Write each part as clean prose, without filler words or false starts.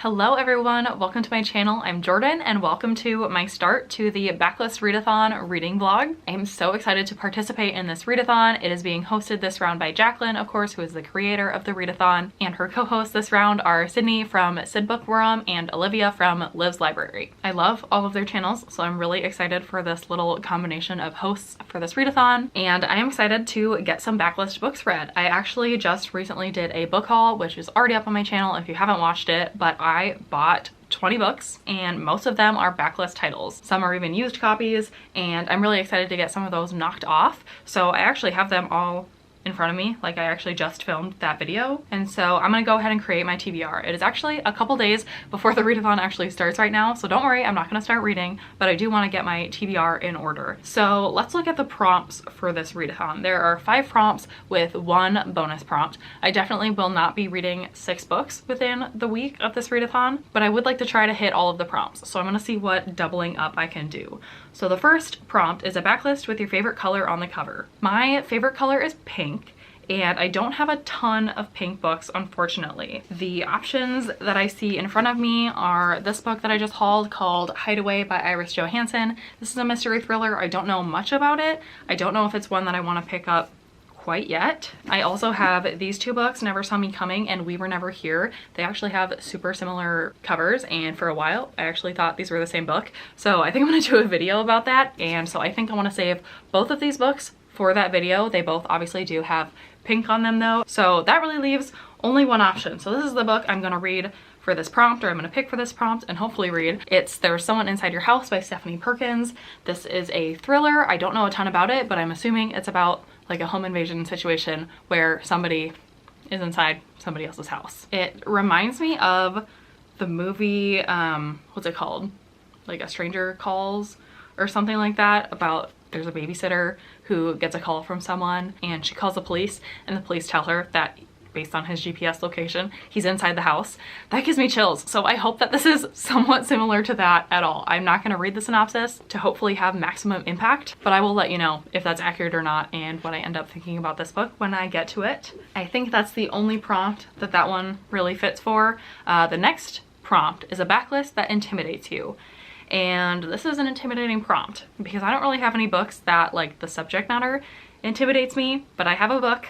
Hello everyone, welcome to my channel. I'm Jordan and welcome to my start to the Backlist Readathon reading vlog. I am so excited to participate in this readathon. It is being hosted this round by Jacqueline, of course, who is the creator of the readathon, and her co-hosts this round are Sydney from Sid Book Forum and Olivia from Liv's Library. I love all of their channels, so I'm really excited for this little combination of hosts for this readathon, and I am excited to get some backlist books read. I actually just recently did a book haul, which is already up on my channel if you haven't watched it, but I bought 20 books and most of them are backlist titles. Some are even used copies, and I'm really excited to get some of those knocked off. So I actually have them all in front of me, like I actually just filmed that video. And so I'm gonna go ahead and create my TBR. It is actually a couple days before the readathon actually starts right now, so don't worry, I'm not gonna start reading, but I do wanna get my TBR in order. So let's look at the prompts for this readathon. There are 5 prompts with 1 bonus prompt. I definitely will not be reading 6 books within the week of this readathon, but I would like to try to hit all of the prompts. So I'm gonna see what doubling up I can do. So the first prompt is a backlist with your favorite color on the cover. My favorite color is pink, and I don't have a ton of pink books, unfortunately. The options that I see in front of me are this book that I just hauled called Hideaway by Iris Johansen. This is a mystery thriller. I don't know much about it. I don't know if it's one that I want to pick up quite yet. I also have these 2 books, Never Saw Me Coming and We Were Never Here. They actually have super similar covers, and for a while I actually thought these were the same book. So I think I'm gonna do a video about that, and so I think I want to save both of these books for that video. They both obviously do have pink on them though, so that really leaves only one option. So this is the book I'm gonna read for this prompt, or I'm gonna pick for this prompt and hopefully read. It's There's Someone Inside Your House by Stephanie Perkins. This is a thriller. I don't know a ton about it, but I'm assuming it's about like a home invasion situation where somebody is inside somebody else's house. It reminds me of the movie, what's it called? Like A Stranger Calls or something like that, about there's a babysitter who gets a call from someone and she calls the police, and the police tell her that based on his GPS location, he's inside the house. That gives me chills. So I hope that this is somewhat similar to that at all. I'm not gonna read the synopsis to hopefully have maximum impact, but I will let you know if that's accurate or not and what I end up thinking about this book when I get to it. I think that's the only prompt that that one really fits for. The next prompt is a backlist that intimidates you. And this is an intimidating prompt because I don't really have any books that like the subject matter intimidates me, but I have a book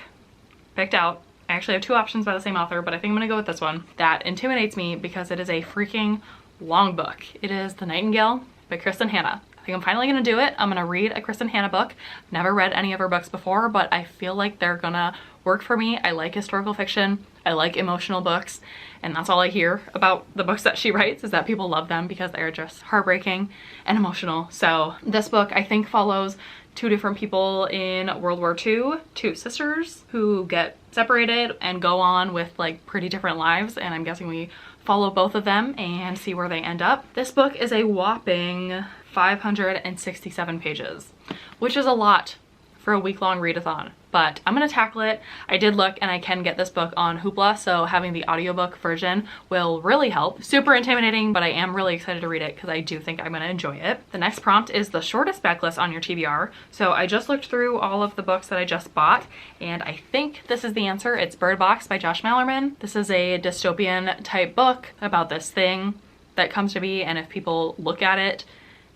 picked out. I actually have 2 options by the same author, but I think I'm gonna go with this one that intimidates me because it is a freaking long book. It is The Nightingale by Kristen Hanna. I think I'm finally gonna do it. I'm gonna read a Kristen Hanna book. I've never read any of her books before, but I feel like they're gonna work for me. I like historical fiction. I like emotional books, and that's all I hear about the books that she writes, is that people love them because they're just heartbreaking and emotional. So this book I think follows 2 different people in World War II, 2 sisters who get separated and go on with like pretty different lives, and I'm guessing we follow both of them and see where they end up. This book is a whopping 567 pages, which is a lot for a week-long readathon, but I'm gonna tackle it. I did look and I can get this book on Hoopla, so having the audiobook version will really help. Super intimidating, but I am really excited to read it because I do think I'm gonna enjoy it. The next prompt is the shortest backlist on your TBR. So I just looked through all of the books that I just bought, and I think this is the answer. It's Bird Box by Josh Malerman. This is a dystopian type book about this thing that comes to be, and if people look at it,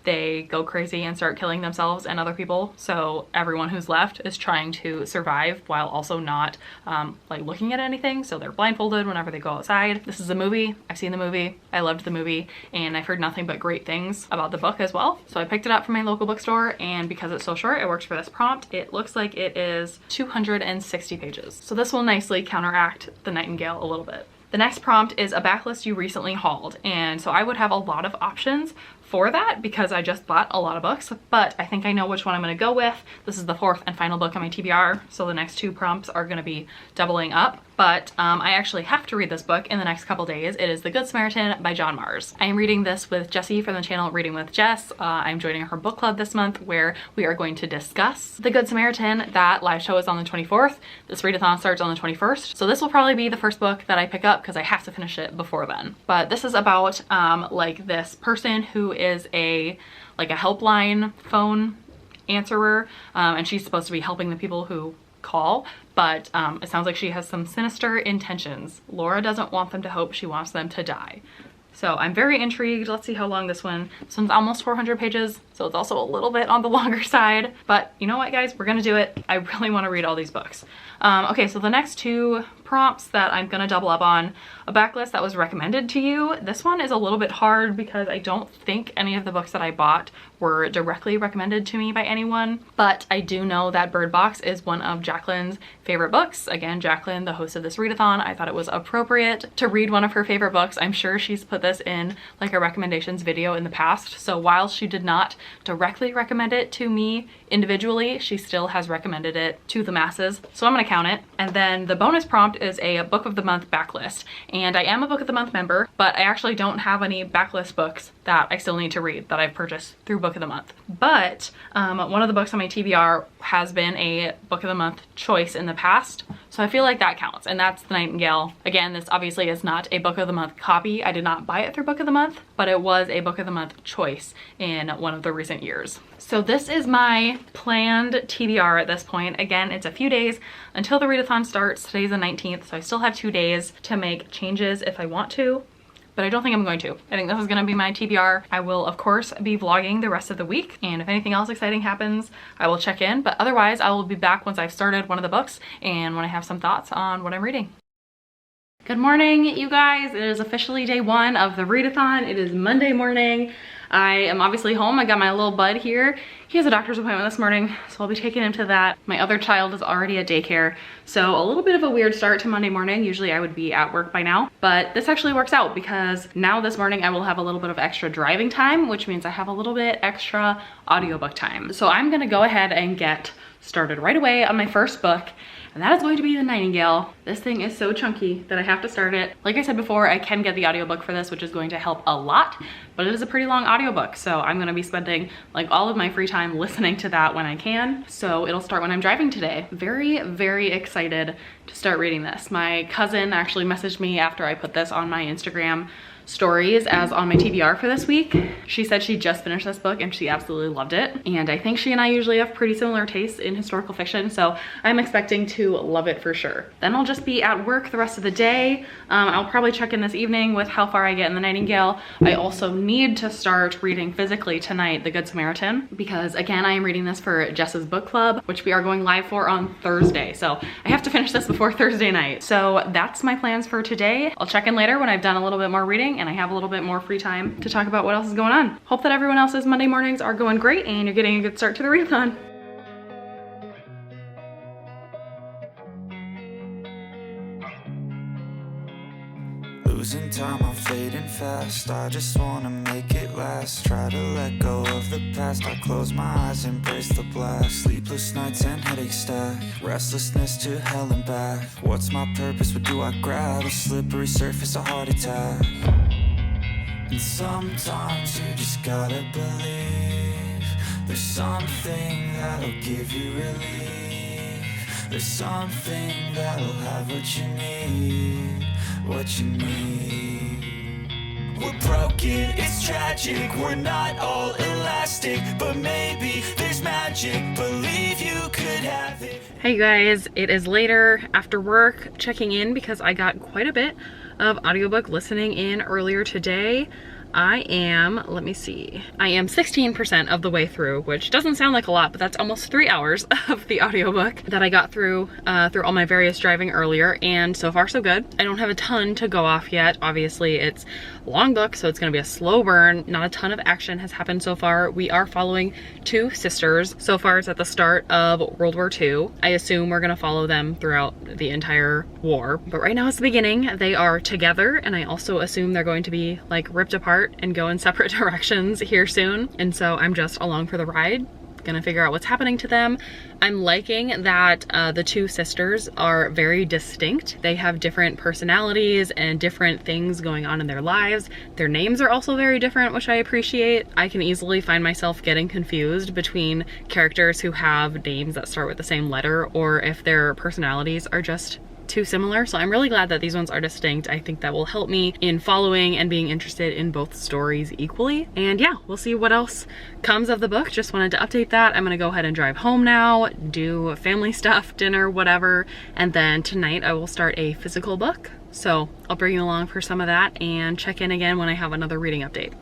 they go crazy and start killing themselves and other people. So everyone who's left is trying to survive while also not like looking at anything. So they're blindfolded whenever they go outside. This is a movie. I've seen the movie. I loved the movie, and I've heard nothing but great things about the book as well. So I picked it up from my local bookstore, and because it's so short, it works for this prompt. It looks like it is 260 pages. So this will nicely counteract The Nightingale a little bit. The next prompt is a backlist you recently hauled, and so I would have a lot of options for that because I just bought a lot of books, but I think I know which one I'm gonna go with. This is the 4th and final book on my TBR, so the next 2 prompts are gonna be doubling up, but I actually have to read this book in the next couple days. It is The Good Samaritan by John Mars. I am reading this with Jessie from the channel Reading with Jess. I'm joining her book club this month where we are going to discuss The Good Samaritan. That live show is on the 24th. This readathon starts on the 21st, so this will probably be the first book that I pick up because I have to finish it before then. But this is about like this person who is a helpline phone answerer, and she's supposed to be helping the people who call, but it sounds like she has some sinister intentions. Laura doesn't want them to hope, she wants them to die. So I'm very intrigued. Let's see how long this one's almost 400 pages, so it's also a little bit on the longer side. But you know what, guys? We're gonna do it. I really want to read all these books. Okay, so the next two prompts that I'm gonna double up on, a backlist that was recommended to you. This one is a little bit hard because I don't think any of the books that I bought were directly recommended to me by anyone, but I do know that Bird Box is one of Jacqueline's favorite books. Again, Jacqueline, the host of this readathon, I thought it was appropriate to read one of her favorite books. I'm sure she's put this in like a recommendations video in the past, so while she did not directly recommend it to me individually, she still has recommended it to the masses, so I'm gonna count it. And then the bonus prompt is a book of the month backlist, and I am a book of the month member, but I actually don't have any backlist books that I still need to read that I've purchased through book of the month. But one of the books on my TBR has been a book of the month choice in the past, so I feel like that counts, and that's the Nightingale. Again, this obviously is not a book of the month copy. I did not buy it through book of the month, but it was a book of the month choice in one of the recent years. So this is my planned TBR at this point. Again, it's a few days until the readathon starts. Today's the 19th, so I still have 2 days to make changes if I want to, but I don't think I'm going to. I think this is gonna be my TBR. I will, of course, be vlogging the rest of the week, and if anything else exciting happens, I will check in, but otherwise I will be back once I've started one of the books and when I have some thoughts on what I'm reading. Good morning, you guys. It is officially day one of the readathon. It is Monday morning. I am obviously home. I got my little bud here. He has a doctor's appointment this morning, so I'll be taking him to that. My other child is already at daycare, so a little bit of a weird start to Monday morning. Usually I would be at work by now, but this actually works out because now this morning I will have a little bit of extra driving time, which means I have a little bit extra audiobook time. So I'm gonna go ahead and get started right away on my first book, and that is going to be the Nightingale. This thing is so chunky that I have to start it. Like I said before, I can get the audiobook for this, which is going to help a lot, but it is a pretty long audiobook, so I'm gonna be spending like all of my free time listening to that when I can. So it'll start when I'm driving today. Very, very excited to start reading this. My cousin actually messaged me after I put this on my Instagram stories as on my TBR for this week. She said she just finished this book and she absolutely loved it. And I think she and I usually have pretty similar tastes in historical fiction, so I'm expecting to love it for sure. Then I'll just be at work the rest of the day. I'll probably check in this evening with how far I get in the Nightingale. I also need to start reading physically tonight The Good Samaritan, because again, I am reading this for Jess's book club, which we are going live for on Thursday. So I have to finish this before Thursday night. So that's my plans for today. I'll check in later when I've done a little bit more reading and I have a little bit more free time to talk about what else is going on. Hope that everyone else's Monday mornings are going great and you're getting a good start to the readathon. Losing time, I'm fading fast. I just wanna make it last. Try to let go of the past. I close my eyes, embrace the blast. Sleepless nights and headaches stack. Restlessness to hell and back. What's my purpose? What do I grab? A slippery surface, a heart attack. And sometimes you just gotta believe there's something that'll give you relief. There's something that'll have what you need. What you need. We're broken, it's tragic. We're not all elastic, but maybe there's magic. Believe you could have it. Hey guys, it is later after work, checking in because I got quite a bit of audiobook listening in earlier today. I am, let me see, I am 16% of the way through, which doesn't sound like a lot, but that's almost 3 hours of the audiobook that I got through all my various driving earlier, and so far so good. I don't have a ton to go off yet. Obviously it's a long book, so it's gonna be a slow burn. Not a ton of action has happened so far. We are following two sisters. So far it's at the start of World War II. I assume we're gonna follow them throughout the entire war, but right now it's the beginning. They are together, and I also assume they're going to be like ripped apart and go in separate directions here soon. And so I'm just along for the ride, gonna figure out what's happening to them. I'm liking that the two sisters are very distinct. They have different personalities and different things going on in their lives. Their names are also very different, which I appreciate. I can easily find myself getting confused between characters who have names that start with the same letter, or if their personalities are just too similar. So I'm really glad that these ones are distinct. I think that will help me in following and being interested in both stories equally. And yeah, we'll see what else comes of the book. Just wanted to update that. I'm gonna go ahead and drive home now, do family stuff, dinner, whatever. And then tonight I will start a physical book. So I'll bring you along for some of that and check in again when I have another reading update.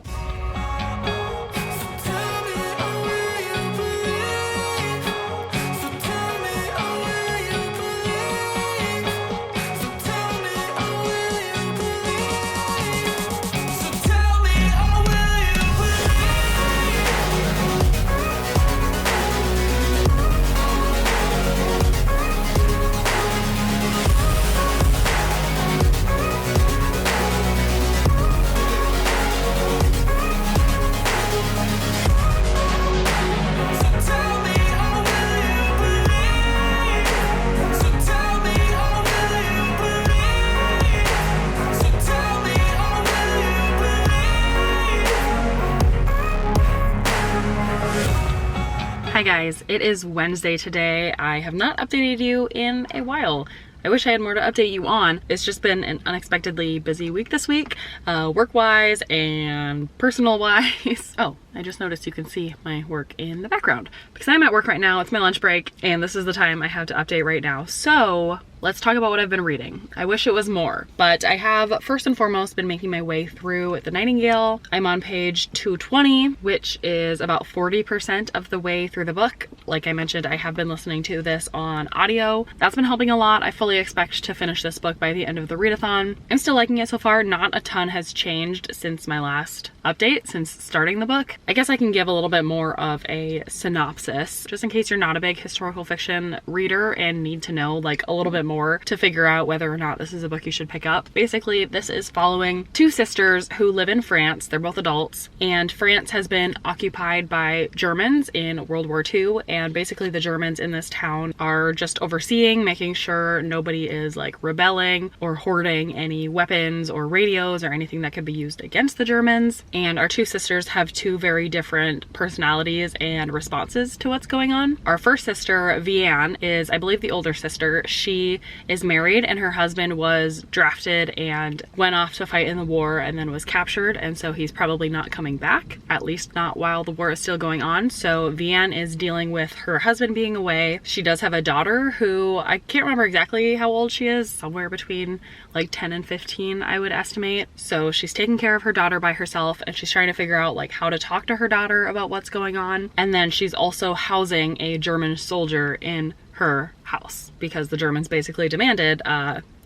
Hi guys, it is Wednesday today. I have not updated you in a while. I wish I had more to update you on. It's just been an unexpectedly busy week this week, work-wise and personal-wise. Oh, I just noticed you can see my work in the background because I'm at work right now. It's my lunch break and this is the time I have to update right now. So let's talk about what I've been reading. I wish it was more, but I have first and foremost been making my way through the Nightingale. I'm on page 220, which is about 40% of the way through the book. Like I mentioned, I have been listening to this on audio. That's been helping a lot. I fully expect to finish this book by the end of the readathon. I'm still liking it so far. Not a ton has changed since my last update, since starting the book. I guess I can give a little bit more of a synopsis, just in case you're not a big historical fiction reader and need to know like a little bit more to figure out whether or not this is a book you should pick up. Basically, this is following two sisters who live in France. They're both adults, and France has been occupied by Germans in World War II, and basically the Germans in this town are just overseeing, making sure nobody is like rebelling or hoarding any weapons or radios or anything that could be used against the Germans. And our two sisters have two very different personalities and responses to what's going on. Our first sister, Vianne, is, I believe, the older sister. She is married and her husband was drafted and went off to fight in the war and then was captured, and so he's probably not coming back, at least not while the war is still going on. So Vianne is dealing with her husband being away. She does have a daughter who I can't remember exactly how old she is, somewhere between like 10 and 15 I would estimate. So she's taking care of her daughter by herself and she's trying to figure out like how to talk to her daughter about what's going on. And then she's also housing a German soldier in her house because the Germans basically demanded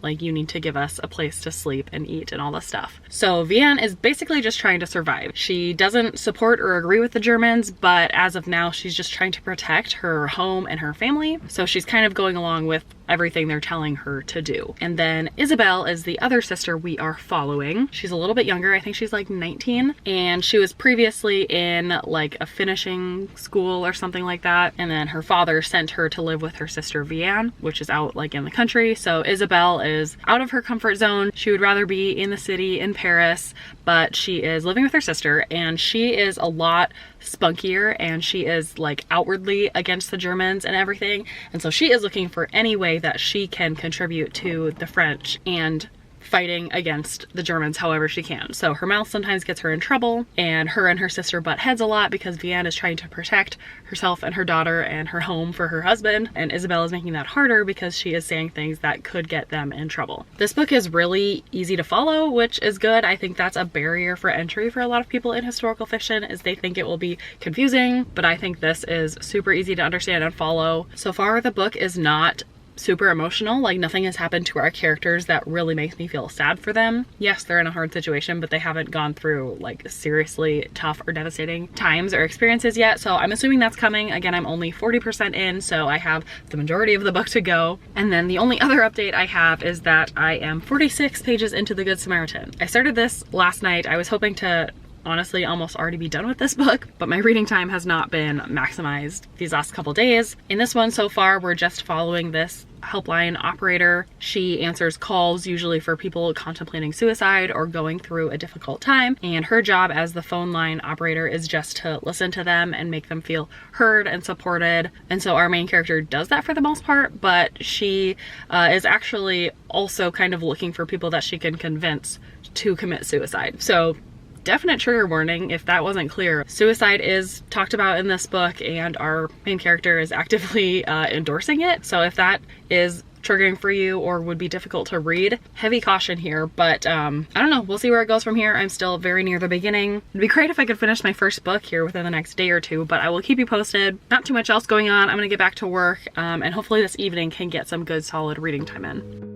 like, you need to give us a place to sleep and eat and all this stuff. So Vianne is basically just trying to survive. She doesn't support or agree with the Germans, but as of now, she's just trying to protect her home and her family. So she's kind of going along with everything they're telling her to do. And then Isabel is the other sister we are following. She's a little bit younger. I think she's like 19. And she was previously in like a finishing school or something like that. And then her father sent her to live with her sister Vianne, which is out like in the country. So Isabel is out of her comfort zone. She would rather be in the city in Paris, but she is living with her sister and she is a lot spunkier and she is like outwardly against the Germans and everything. And so she is looking for any way that she can contribute to the French and fighting against the Germans however she can. So her mouth sometimes gets her in trouble, and her sister butt heads a lot because Vianne is trying to protect herself and her daughter and her home for her husband, and Isabel is making that harder because she is saying things that could get them in trouble. This book is really easy to follow, which is good. I think that's a barrier for entry for a lot of people in historical fiction, is they think it will be confusing, but I think this is super easy to understand and follow. So far, the book is not super emotional. Like, nothing has happened to our characters that really makes me feel sad for them. Yes, they're in a hard situation, but they haven't gone through like seriously tough or devastating times or experiences yet. So I'm assuming that's coming. Again, I'm only 40% in, so I have the majority of the book to go. And then the only other update I have is that I am 46 pages into The Good Samaritan. I started this last night. I was hoping to honestly almost already be done with this book, but my reading time has not been maximized these last couple days. In this one so far, we're just following this helpline operator. She answers calls usually for people contemplating suicide or going through a difficult time, and her job as the phone line operator is just to listen to them and make them feel heard and supported. And so our main character does that for the most part, but she is actually also kind of looking for people that she can convince to commit suicide. So definite trigger warning if that wasn't clear. Suicide is talked about in this book, and our main character is actively endorsing it. So if that is triggering for you or would be difficult to read, heavy caution here. But I don't know, we'll see where it goes from here. I'm still very near the beginning. It'd be great if I could finish my first book here within the next day or two, but I will keep you posted. Not too much else going on. I'm gonna get back to work, and hopefully this evening can get some good solid reading time in.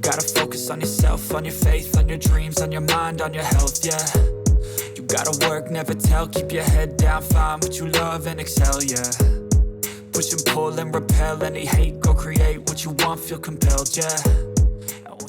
Gotta focus on yourself, on your faith, on your dreams, on your mind, on your health, yeah. You gotta work, never tell, keep your head down, find what you love and excel, yeah. Push and pull and repel any hate, go create what you want, feel compelled, yeah.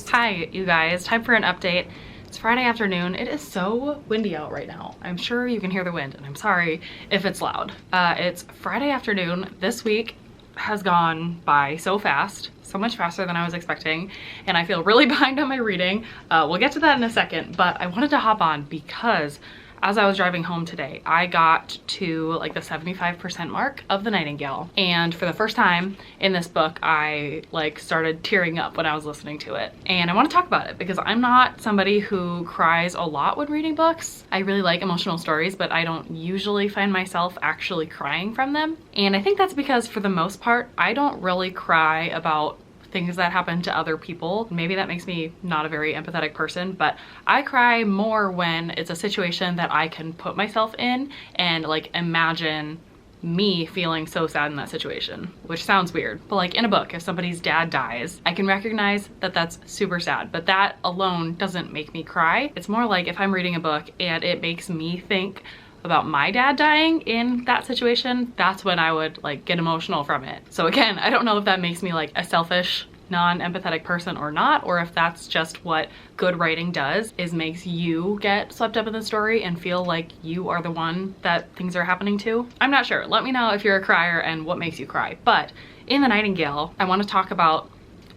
Hi, you guys, time for an update. It's Friday afternoon. It is so windy out right now. I'm sure you can hear the wind, and I'm sorry if it's loud. It's Friday afternoon. This week has gone by so fast, so much faster than I was expecting, and I feel really behind on my reading. We'll get to that in a second, but I wanted to hop on because as I was driving home today, I got to like the 75% mark of the Nightingale, and for the first time in this book, I like started tearing up when I was listening to it. And I want to talk about it because I'm not somebody who cries a lot when reading books. I really like emotional stories, but I don't usually find myself actually crying from them. And I think that's because for the most part, I don't really cry about things that happen to other people. Maybe that makes me not a very empathetic person, but I cry more when it's a situation that I can put myself in and like imagine me feeling so sad in that situation, which sounds weird. But like in a book, if somebody's dad dies, I can recognize that that's super sad, but that alone doesn't make me cry. It's more like if I'm reading a book and it makes me think about my dad dying in that situation, that's when I would like get emotional from it. So again, I don't know if that makes me like a selfish, non-empathetic person or not, or if that's just what good writing does, is makes you get swept up in the story and feel like you are the one that things are happening to. I'm not sure. Let me know if you're a crier and what makes you cry. But in the Nightingale, I want to talk about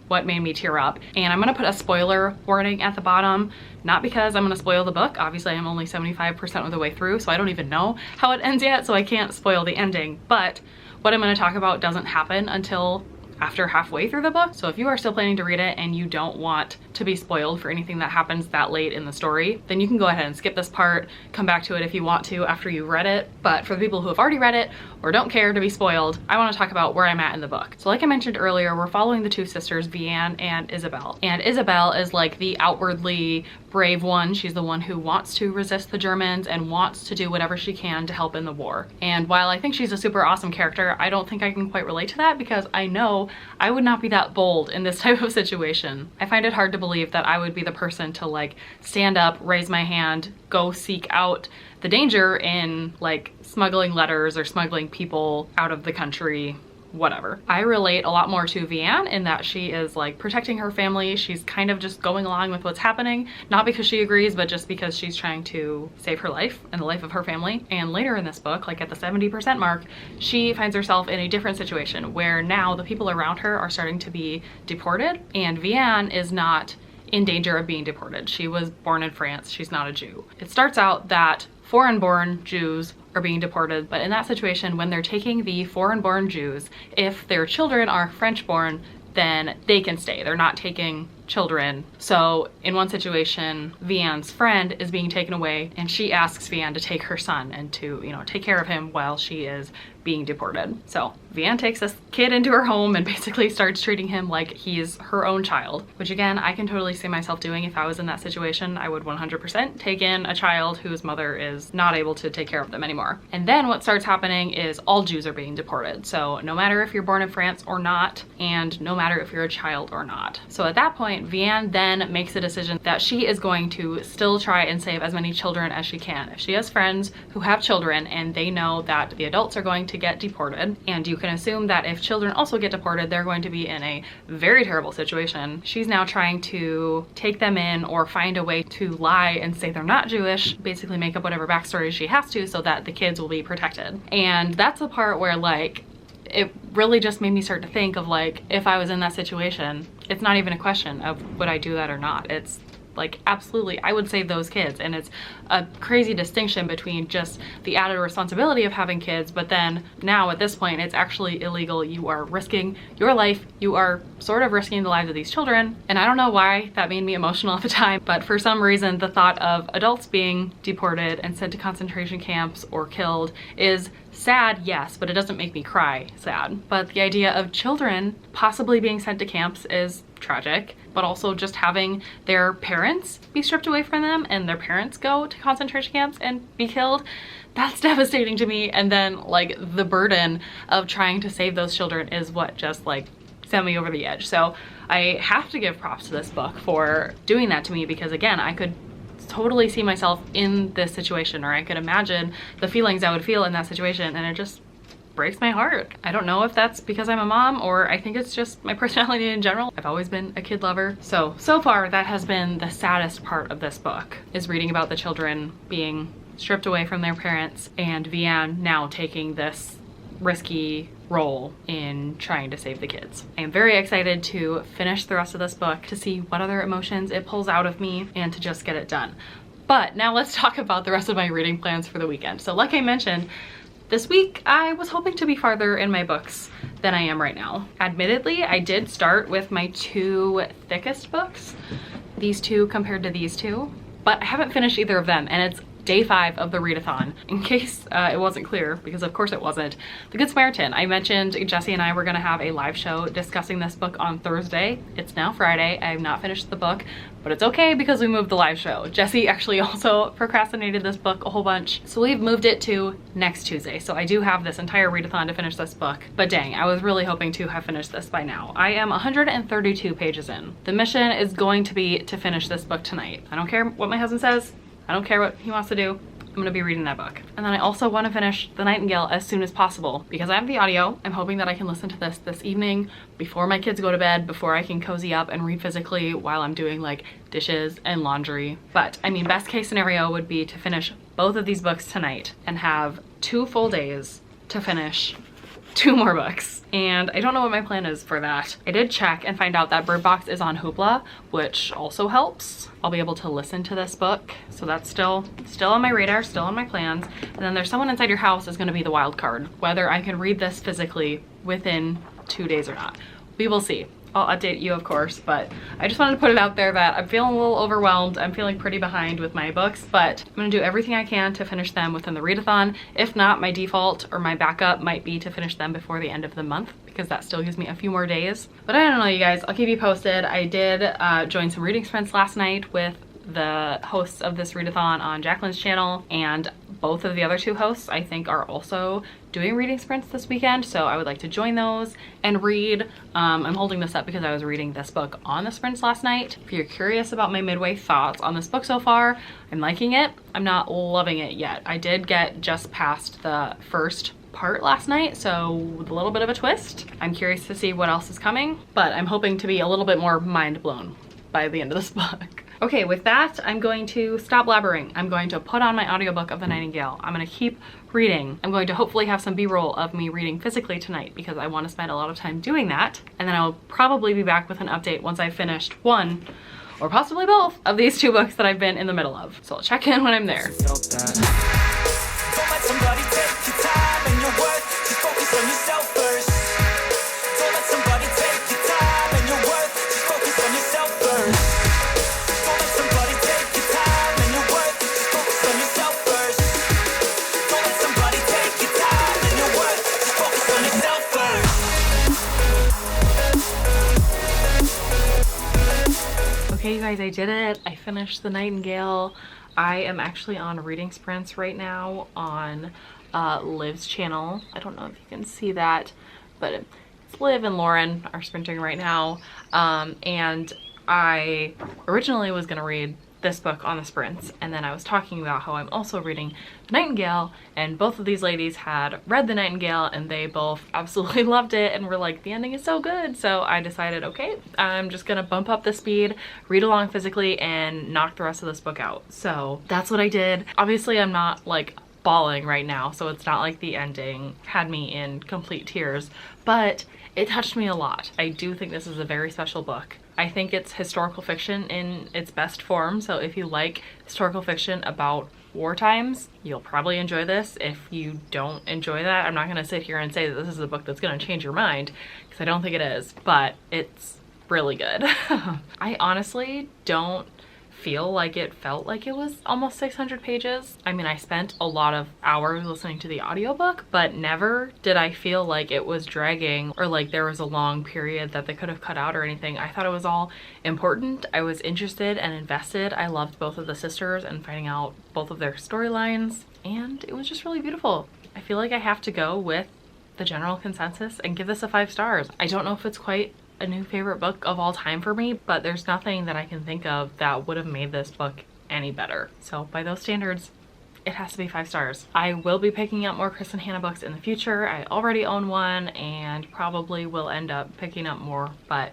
what made me tear up, and I'm gonna put a spoiler warning at the bottom, not because I'm gonna spoil the book. Obviously I'm only 75% of the way through, so I don't even know how it ends yet, so I can't spoil the ending, but what I'm gonna talk about doesn't happen until after halfway through the book. So if you are still planning to read it and you don't want to be spoiled for anything that happens that late in the story, then you can go ahead and skip this part, come back to it if you want to after you've read it. But for the people who have already read it or don't care to be spoiled, I want to talk about where I'm at in the book. So like I mentioned earlier, we're following the two sisters, Vianne and Isabel. And Isabel is like the outwardly brave one. She's the one who wants to resist the Germans and wants to do whatever she can to help in the war. And while I think she's a super awesome character, I don't think I can quite relate to that because I know I would not be that bold in this type of situation. I find it hard to believe that I would be the person to like stand up, raise my hand, go seek out the danger in like smuggling letters or smuggling people out of the country, whatever. I relate a lot more to Vianne in that she is like protecting her family. She's kind of just going along with what's happening, not because she agrees, but just because she's trying to save her life and the life of her family. And later in this book, like at the 70% mark, she finds herself in a different situation where now the people around her are starting to be deported, and Vianne is not in danger of being deported. She was born in France. She's not a Jew. It starts out that foreign-born Jews are being deported, but in that situation, when they're taking the foreign-born Jews, if their children are French-born, then they can stay. They're not taking children. So in one situation, Vianne's friend is being taken away, and she asks Vianne to take her son and to, you know, take care of him while she is being deported. So Vianne takes this kid into her home and basically starts treating him like he's her own child, which again, I can totally see myself doing if I was in that situation. I would 100% take in a child whose mother is not able to take care of them anymore. And then what starts happening is all Jews are being deported. So no matter if you're born in France or not, and no matter if you're a child or not. So at that point, point, Vianne then makes a decision that she is going to still try and save as many children as she can. If she has friends who have children and they know that the adults are going to get deported, and you can assume that if children also get deported, they're going to be in a very terrible situation, she's now trying to take them in or find a way to lie and say they're not Jewish, basically make up whatever backstory she has to so that the kids will be protected. And that's the part where like, it really just made me start to think of like, if I was in that situation, it's not even a question of would I do that or not. It's like, absolutely, I would save those kids. And it's a crazy distinction between just the added responsibility of having kids, but then now at this point, it's actually illegal. You are risking your life. You are sort of risking the lives of these children. And I don't know why that made me emotional at the time, but for some reason, the thought of adults being deported and sent to concentration camps or killed is sad, yes, but it doesn't make me cry sad. But the idea of children possibly being sent to camps is tragic, but also just having their parents be stripped away from them and their parents go to concentration camps and be killed, that's devastating to me. And then like the burden of trying to save those children is what just like sent me over the edge. So I have to give props to this book for doing that to me, because again, I could totally see myself in this situation, or I could imagine the feelings I would feel in that situation, and it just breaks my heart. I don't know if that's because I'm a mom, or I think it's just my personality in general. I've always been a kid lover. So far that has been the saddest part of this book, is reading about the children being stripped away from their parents and Vianne now taking this risky role in trying to save the kids. I am very excited to finish the rest of this book, to see what other emotions it pulls out of me, and to just get it done. But now let's talk about the rest of my reading plans for the weekend. So like I mentioned, this week I was hoping to be farther in my books than I am right now. Admittedly, I did start with my 2 thickest books, these 2 compared to these 2, but I haven't finished either of them, and it's day 5 of the readathon. In case it wasn't clear, because of course it wasn't, The Good Samaritan. I mentioned Jesse and I were gonna have a live show discussing this book on Thursday. It's now Friday. I have not finished the book, but it's okay because we moved the live show. Jesse actually also procrastinated this book a whole bunch, so we've moved it to next Tuesday. So I do have this entire readathon to finish this book, but dang, I was really hoping to have finished this by now. I am 132 pages in. The mission is going to be to finish this book tonight. I don't care what my husband says. I don't care what he wants to do. I'm gonna be reading that book. And then I also want to finish The Nightingale as soon as possible, because I have the audio. I'm hoping that I can listen to this evening before my kids go to bed, before I can cozy up and read physically while I'm doing like dishes and laundry. But I mean, best case scenario would be to finish both of these books tonight and have 2 full days to finish 2 more books. And I don't know what my plan is for that. I did check and find out that Bird Box is on Hoopla, which also helps. I'll be able to listen to this book. So that's still on my radar, still on my plans. And then There's Someone Inside Your House is gonna be the wild card, whether I can read this physically within 2 days or not. We will see. I'll update you, of course, but I just wanted to put it out there that I'm feeling a little overwhelmed. I'm feeling pretty behind with my books, but I'm gonna do everything I can to finish them within the readathon. If not, my default or my backup might be to finish them before the end of the month, because that still gives me a few more days. But I don't know, you guys, I'll keep you posted. I did join some reading sprints last night with the hosts of this readathon on Jacqueline's channel, and both of the other 2 hosts I think are also doing reading sprints this weekend, so I would like to join those and read. I'm holding this up because I was reading this book on the sprints last night. If you're curious about my midway thoughts on this book so far, I'm liking it. I'm not loving it yet. I did get just past the first part last night, so with a little bit of a twist. I'm curious to see what else is coming, but I'm hoping to be a little bit more mind blown by the end of this book. Okay, with that, I'm going to stop blabbering. I'm going to put on my audiobook of The Nightingale. I'm gonna keep reading. I'm going to hopefully have some B-roll of me reading physically tonight, because I want to spend a lot of time doing that. And then I'll probably be back with an update once I've finished one, or possibly both, of these 2 books that I've been in the middle of. So I'll check in when I'm there. Okay, you guys, I did it. I finished The Nightingale. I am actually on reading sprints right now on Liv's channel. I don't know if you can see that, but it's Liv and Lauren are sprinting right now. And I originally was gonna read this book on the sprints, and then I was talking about how I'm also reading Nightingale, and both of these ladies had read the Nightingale and they both absolutely loved it and were like, the ending is so good. So I decided, okay, I'm just gonna bump up the speed, read along physically, and knock the rest of this book out. So that's what I did. Obviously I'm not like bawling right now, so it's not like the ending had me in complete tears, but it touched me a lot. I do think this is a very special book. I think it's historical fiction in its best form, so if you like historical fiction about war times, you'll probably enjoy this. If you don't enjoy that, I'm not gonna sit here and say that this is a book that's gonna change your mind, because I don't think it is, but it's really good. I honestly don't feel like it felt like it was almost 600 pages. I mean, I spent a lot of hours listening to the audiobook, but never did I feel like it was dragging or like there was a long period that they could have cut out or anything. I thought it was all important. I was interested and invested. I loved both of the sisters and finding out both of their storylines, and it was just really beautiful. I feel like I have to go with the general consensus and give this a 5 stars. I don't know if it's quite a new favorite book of all time for me, but there's nothing that I can think of that would have made this book any better. So by those standards, it has to be 5 stars. I will be picking up more Kristen Hanna books in the future. I already own one and probably will end up picking up more, but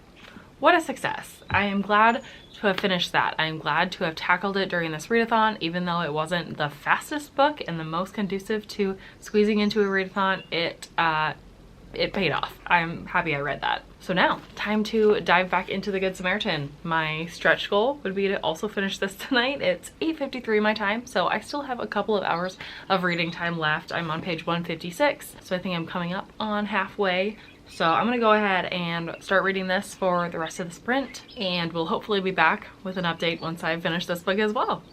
what a success. I am glad to have finished that. I am glad to have tackled it during this readathon, even though it wasn't the fastest book and the most conducive to squeezing into a readathon. It paid off. I'm happy I read that. So now, time to dive back into The Good Samaritan. My stretch goal would be to also finish this tonight. It's 8:53 my time, so I still have a couple of hours of reading time left. I'm on page 156, so I think I'm coming up on halfway. So I'm gonna go ahead and start reading this for the rest of the sprint, and we'll hopefully be back with an update once I finish this book as well.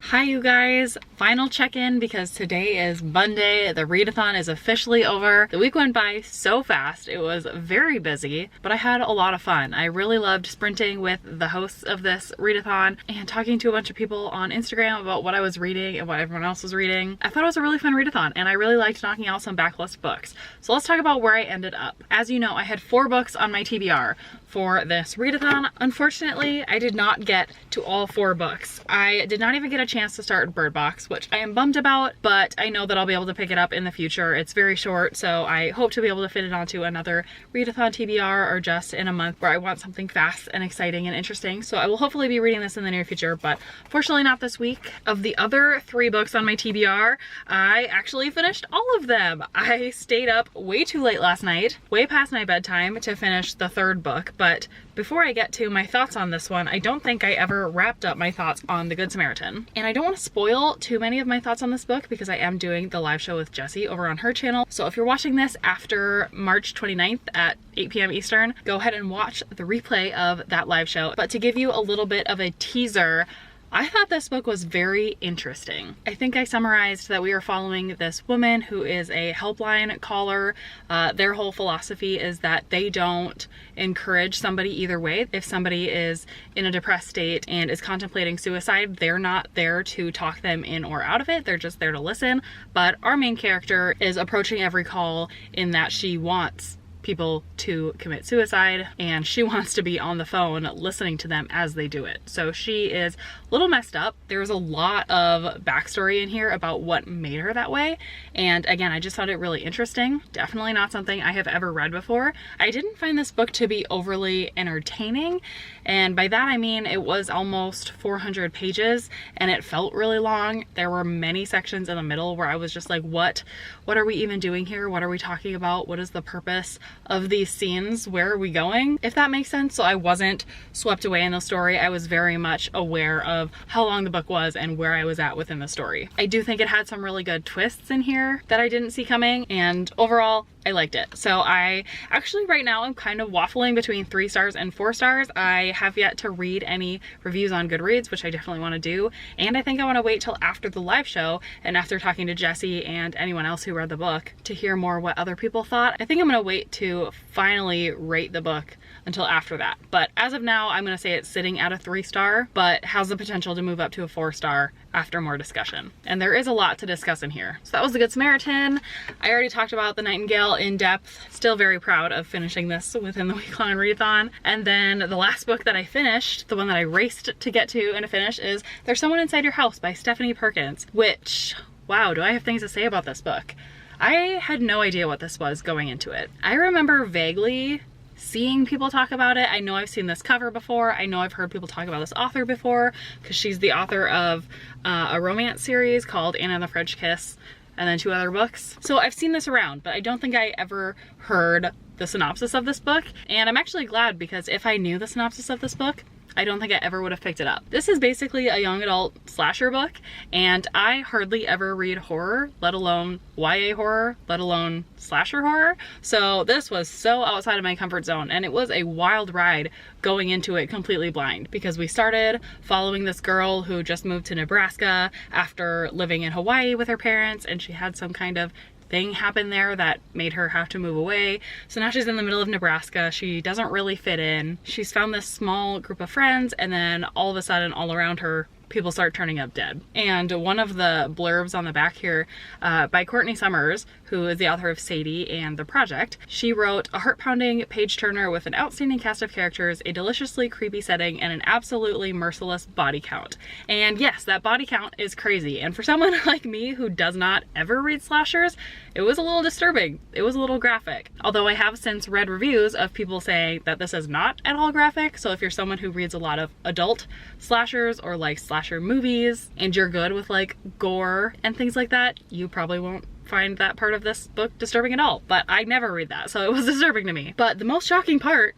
Hi you guys, final check-in because today is Monday. The readathon is officially over. The week went by so fast. It was very busy, but I had a lot of fun. I really loved sprinting with the hosts of this readathon and talking to a bunch of people on Instagram about what I was reading and what everyone else was reading. I thought it was a really fun readathon and I really liked knocking out some backlist books. So let's talk about where I ended up. As you know, I had 4 books on my TBR for this readathon. Unfortunately, I did not get to all 4 books. I did not even get a chance to start Bird Box, which I am bummed about, but I know that I'll be able to pick it up in the future. It's very short, so I hope to be able to fit it onto another readathon TBR or just in a month where I want something fast and exciting and interesting. So I will hopefully be reading this in the near future, but fortunately not this week. Of the other 3 books on my TBR, I actually finished all of them. I stayed up way too late last night, way past my bedtime to finish the 3rd book. But before I get to my thoughts on this one, I don't think I ever wrapped up my thoughts on The Good Samaritan. And I don't want to spoil too many of my thoughts on this book because I am doing the live show with Jessie over on her channel. So if you're watching this after March 29th at 8 p.m. Eastern, go ahead and watch the replay of that live show. But to give you a little bit of a teaser, I thought this book was very interesting. I think I summarized that we are following this woman who is a helpline caller. Their whole philosophy is that they don't encourage somebody either way. If somebody is in a depressed state and is contemplating suicide, they're not there to talk them in or out of it. They're just there to listen. But our main character is approaching every call in that she wants people to commit suicide and she wants to be on the phone listening to them as they do it. So she is a little messed up. There's a lot of backstory in here about what made her that way, and again, I just found it really interesting. Definitely not something I have ever read before. I didn't find this book to be overly entertaining, and by that I mean it was almost 400 pages and it felt really long. There were many sections in the middle where I was just like, what are we even doing here? What are we talking about? What is the purpose of these scenes? Where are we going? If that makes sense. So I wasn't swept away in the story. I was very much aware of how long the book was and where I was at within the story. I do think it had some really good twists in here that I didn't see coming, and overall I liked it. So I actually right now I'm kind of waffling between 3 stars and 4 stars. I have yet to read any reviews on Goodreads, which I definitely want to do, and I think I want to wait till after the live show and after talking to Jessie and anyone else who read the book to hear more what other people thought. I think I'm going to wait to finally rate the book until after that. But as of now, I'm gonna say it's sitting at a 3-star, but has the potential to move up to a 4-star after more discussion. And there is a lot to discuss in here. So that was The Good Samaritan. I already talked about The Nightingale in depth. Still very proud of finishing this within the week-long readathon. And then the last book that I finished, the one that I raced to get to and to finish, is There's Someone Inside Your House by Stephanie Perkins, which, wow, do I have things to say about this book. I had no idea what this was going into it. I remember vaguely seeing people talk about it. I know I've seen this cover before. I know I've heard people talk about this author before because she's the author of a romance series called Anna and the French Kiss and then 2 other books. So I've seen this around, but I don't think I ever heard the synopsis of this book. And I'm actually glad, because if I knew the synopsis of this book, I don't think I ever would have picked it up. This is basically a young adult slasher book, and I hardly ever read horror, let alone YA horror, let alone slasher horror. So this was so outside of my comfort zone, and it was a wild ride going into it completely blind, because we started following this girl who just moved to Nebraska after living in Hawaii with her parents, and she had some kind of thing happened there that made her have to move away. So now she's in the middle of Nebraska. She doesn't really fit in. She's found this small group of friends, and then all of a sudden, all around her, people start turning up dead. And one of the blurbs on the back here by Courtney Summers, who is the author of Sadie and The Project, she wrote a heart-pounding page-turner with an outstanding cast of characters, a deliciously creepy setting, and an absolutely merciless body count. And yes, that body count is crazy. And for someone like me who does not ever read slashers, it was a little disturbing. It was a little graphic. Although I have since read reviews of people saying that this is not at all graphic. So if you're someone who reads a lot of adult slashers or like slasher movies and you're good with like gore and things like that, you probably won't find that part of this book disturbing at all. But I never read that, so it was disturbing to me. But the most shocking part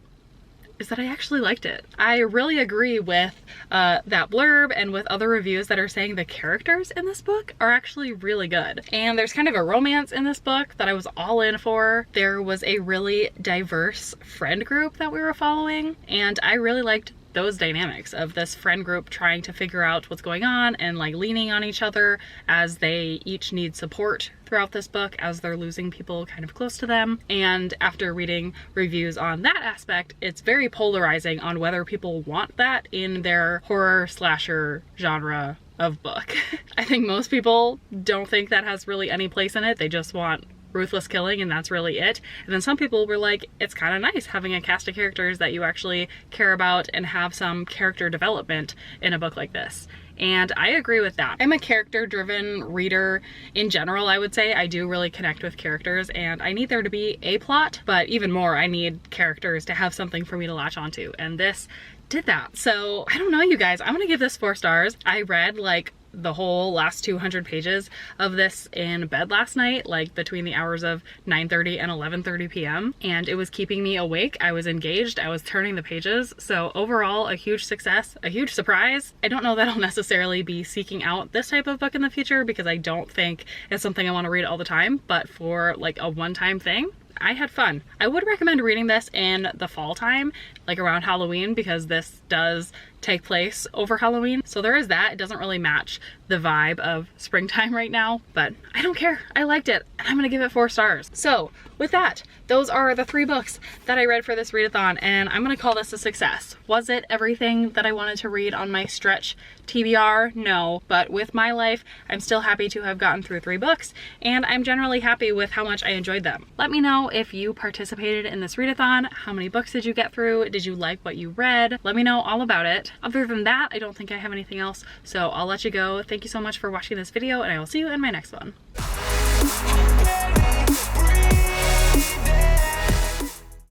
is that I actually liked it. I really agree with that blurb and with other reviews that are saying the characters in this book are actually really good. And there's kind of a romance in this book that I was all in for. There was a really diverse friend group that we were following, and I really liked those dynamics of this friend group trying to figure out what's going on and like leaning on each other as they each need support throughout this book as they're losing people kind of close to them. And after reading reviews on that aspect, it's very polarizing on whether people want that in their horror slasher genre of book. I think most people don't think that has really any place in it. They just want ruthless killing, and that's really it. And then some people were like, it's kind of nice having a cast of characters that you actually care about and have some character development in a book like this. And I agree with that. I'm a character-driven reader in general, I would say. I do really connect with characters, and I need there to be a plot, but even more, I need characters to have something for me to latch onto, and this did that. So I don't know, you guys, I'm gonna give this 4 stars. I read like the whole last 200 pages of this in bed last night, like between the hours of 9:30 and 11:30 p.m. and it was keeping me awake. I was engaged, I was turning the pages. So overall, a huge success, a huge surprise. I don't know that I'll necessarily be seeking out this type of book in the future because I don't think it's something I want to read all the time, but for like a one-time thing, I had fun. I would recommend reading this in the fall time, like around Halloween, because this does take place over Halloween. So there is that. It doesn't really match the vibe of springtime right now, but I don't care. I liked it, and I'm gonna give it 4 stars. So with that, those are the 3 books that I read for this readathon, and I'm gonna call this a success. Was it everything that I wanted to read on my stretch TBR? No, but with my life, I'm still happy to have gotten through 3 books, and I'm generally happy with how much I enjoyed them. Let me know if you participated in this readathon. How many books did you get through? Did you like what you read? Let me know all about it. Other than that, I don't think I have anything else, so I'll let you go. Thank you so much for watching this video, and I will see you in my next one.